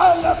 ILF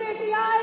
PTI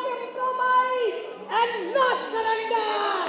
compromise and no surrender।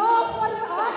8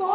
2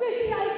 PTI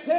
6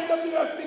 NWFP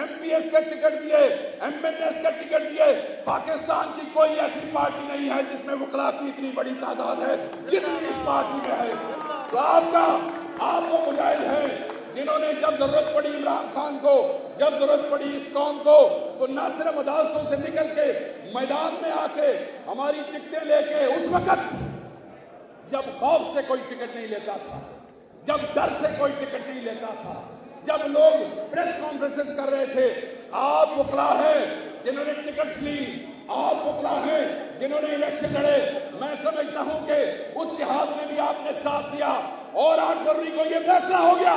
MPS کے ticket دیے, MNS کے ticket دیے. پاکستان کی کوئی ایسی پارٹی نہیں ہے جس میں وکلاء کی اتنی بڑی تعداد ہے جتنی اس پارٹی میں ہے. تو آپ وہ مجاہد ہیں جنہوں نے جب ضرورت پڑی عمران خان کو, جب ضرورت پڑی اس قوم کو, تو نہ صرف عدالتوں سے نکل کے میدان میں آ کے ہماری ٹکٹیں لے کے, اس وقت جب خوف سے کوئی ٹکٹ نہیں لیتا تھا, جب ڈر سے کوئی ٹکٹ نہیں لیتا تھا, جب لوگ پریس کانفرنسز کر رہے تھے, آپ وکلاء ہیں جنہوں نے ٹکٹس لی, آپ وکلاء ہیں جنہوں نے الیکشن لڑے. میں سمجھتا ہوں کہ اس جہاد میں بھی آپ نے ساتھ دیا, اور 8 فروری کو یہ فیصلہ ہو گیا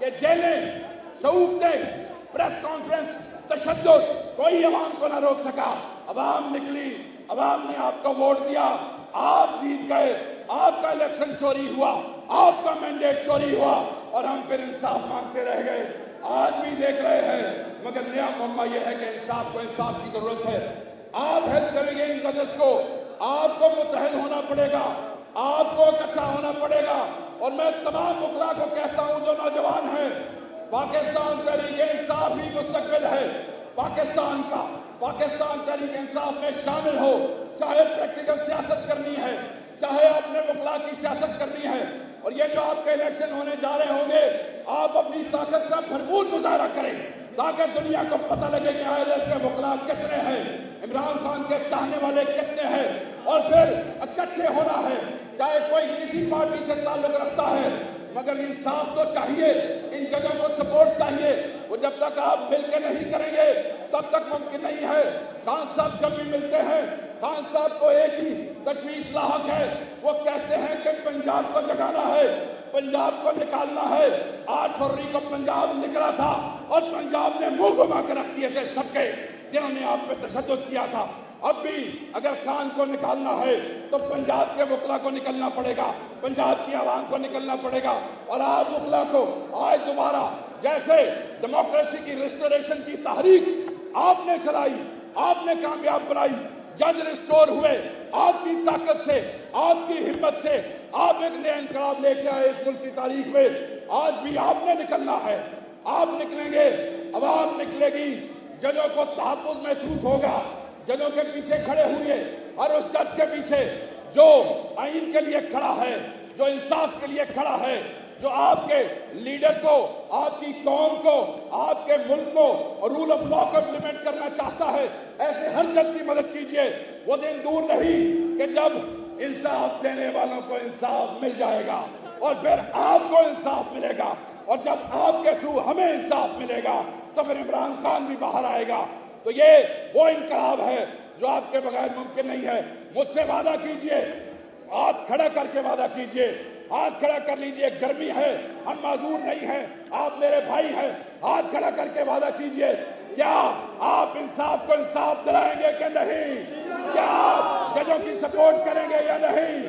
کہ جیلیں, سعودتیں, پریس کانفرنس, تشدد, کوئی عوام کو نہ روک سکا. عوام نکلی, عوام نے آپ کو ووٹ دیا, آپ جیت گئے, آپ کا الیکشن چوری ہوا, آپ کا مینڈیٹ چوری ہوا, اور ہم پھر انصاف مانگتے رہ گئے. آج بھی دیکھ رہے ہیں, مگر نیا معاملہ یہ ہے کہ انصاف کو انصاف کی ضرورت ہے. آپ ہیلپ کریں گے ان ججز کو, آپ کو متحد ہونا پڑے گا, آپ کو اکٹھا ہونا پڑے گا. اور میں تمام وکلاء کو کہتا ہوں جو نوجوان ہیں, پاکستان تحریک انصاف ہی مستقبل ہے پاکستان کا. پاکستان تحریک انصاف میں شامل ہو, چاہے پریکٹیکل سیاست کرنی ہے, چاہے اپنے وکلاء کی سیاست کرنی ہے. اور یہ جو آپ کے الیکشن ہونے جا رہے ہوں گے, آپ اپنی طاقت کا بھرپور مظاہرہ کریں تاکہ دنیا کو پتہ لگے کہ ILF کے وکلاء کتنے ہیں, عمران خان کے چاہنے والے کتنے ہیں. اور پھر اکٹھے ہونا ہے, چاہے کوئی کسی پارٹی سے تعلق رکھتا ہے, مگر انصاف تو چاہیے, ان جگہوں کو سپورٹ چاہیے. وہ جب تک آپ مل کے نہیں کریں گے تب تک ممکن نہیں ہے. خان صاحب جب بھی ملتے ہیں, خان صاحب کو ایک ہی تشویش لاحق ہے, وہ کہتے ہیں کہ پنجاب کو جگانا ہے, پنجاب کو نکالنا ہے. 8 فروری کو پنجاب نکلا تھا اور پنجاب نے منہ گھما کے رکھ دیے تھے سب کے جنہوں نے آپ پہ تشدد کیا تھا. اب بھی اگر خان کو نکالنا ہے تو پنجاب کے وکلاء کو نکلنا پڑے گا, پنجاب کی عوام کو نکلنا پڑے گا. اور آپ وکلاء کو آج دوبارہ جیسے ڈیموکریسی کی ریسٹوریشن کی تحریک آپ نے چلائی, آپ نے کامیاب بنائی, جج ریسٹور ہوئے آپ کی طاقت سے, آپ کی ہمت سے, آپ ایک نیا انقلاب لے کے آئے اس ملک کی تاریخ میں. آج بھی آپ نے نکلنا ہے, آپ نکلیں گے, عوام نکلے گی, ججوں کو تحفظ محسوس ہوگا. ججوں کے پیچھے کھڑے ہوئے, ہر اس جج کے پیچھے جو آئین کے لیے کھڑا ہے, جو انصاف کے لیے کھڑا ہے, جو آپ کے لیڈر کو, آپ کی قوم کو, آپ کے ملک کو اور رول آف لا کو امپلیمنٹ کرنا چاہتا ہے, ایسے ہر جج کی مدد کیجئے. وہ دن دور نہیں کہ جب انصاف دینے والوں کو انصاف مل جائے گا اور پھر آپ کو انصاف ملے گا, اور جب آپ کے تھرو ہمیں انصاف ملے گا تو پھر عمران خان بھی باہر آئے گا. تو یہ وہ انقلاب ہے جو آپ کے بغیر ممکن نہیں ہے. مجھ سے وعدہ کیجئے, ہاتھ کھڑا کر کے وعدہ کیجئے, ہاتھ کھڑا کر لیجئے. گرمی ہے, ہم معذور نہیں ہیں, آپ میرے بھائی ہیں, ہاتھ کھڑا کر کے وعدہ کیجئے. کیا آپ انصاف کو انصاف دلائیں گے کہ نہیں؟ کیا آپ ججوں کی سپورٹ کریں گے یا نہیں؟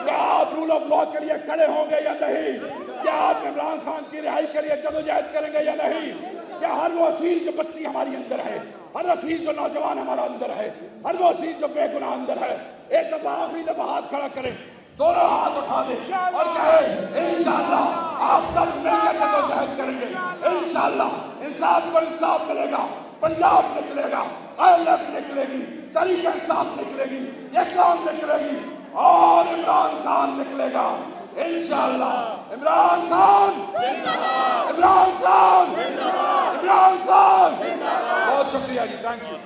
کیا آپ رول آف لا کے لیے کھڑے ہوں گے یا نہیں؟ کیا آپ عمران خان کی رہائی کے لیے جدوجہد کریں گے یا نہیں؟ کیا ہر وہ اسیر جو بچی ہماری اندر ہے, ہر اسیر جو نوجوان ہمارا اندر ہے, ہر وہ اسیر جو بے گناہ اندر ہے, ایک دفعہ آخری دفعہ ہاتھ کھڑا کریں, دونوں ہاتھ اٹھا دیں اور کہیں انشاءاللہ آپ سب مل کے جدوجہد کریں گے. انشاءاللہ انصاف کو انصاف ملے گا, پنجاب نکلے گا, ILF نکلے گی, تحریک انصاف نکلے گی, یہ قوم نکلے گی, اور عمران خان نکلے گا. انشاءاللہ عمران خان, عمران خان, عمران خان. بہت شکریہ جی, تھینک یو.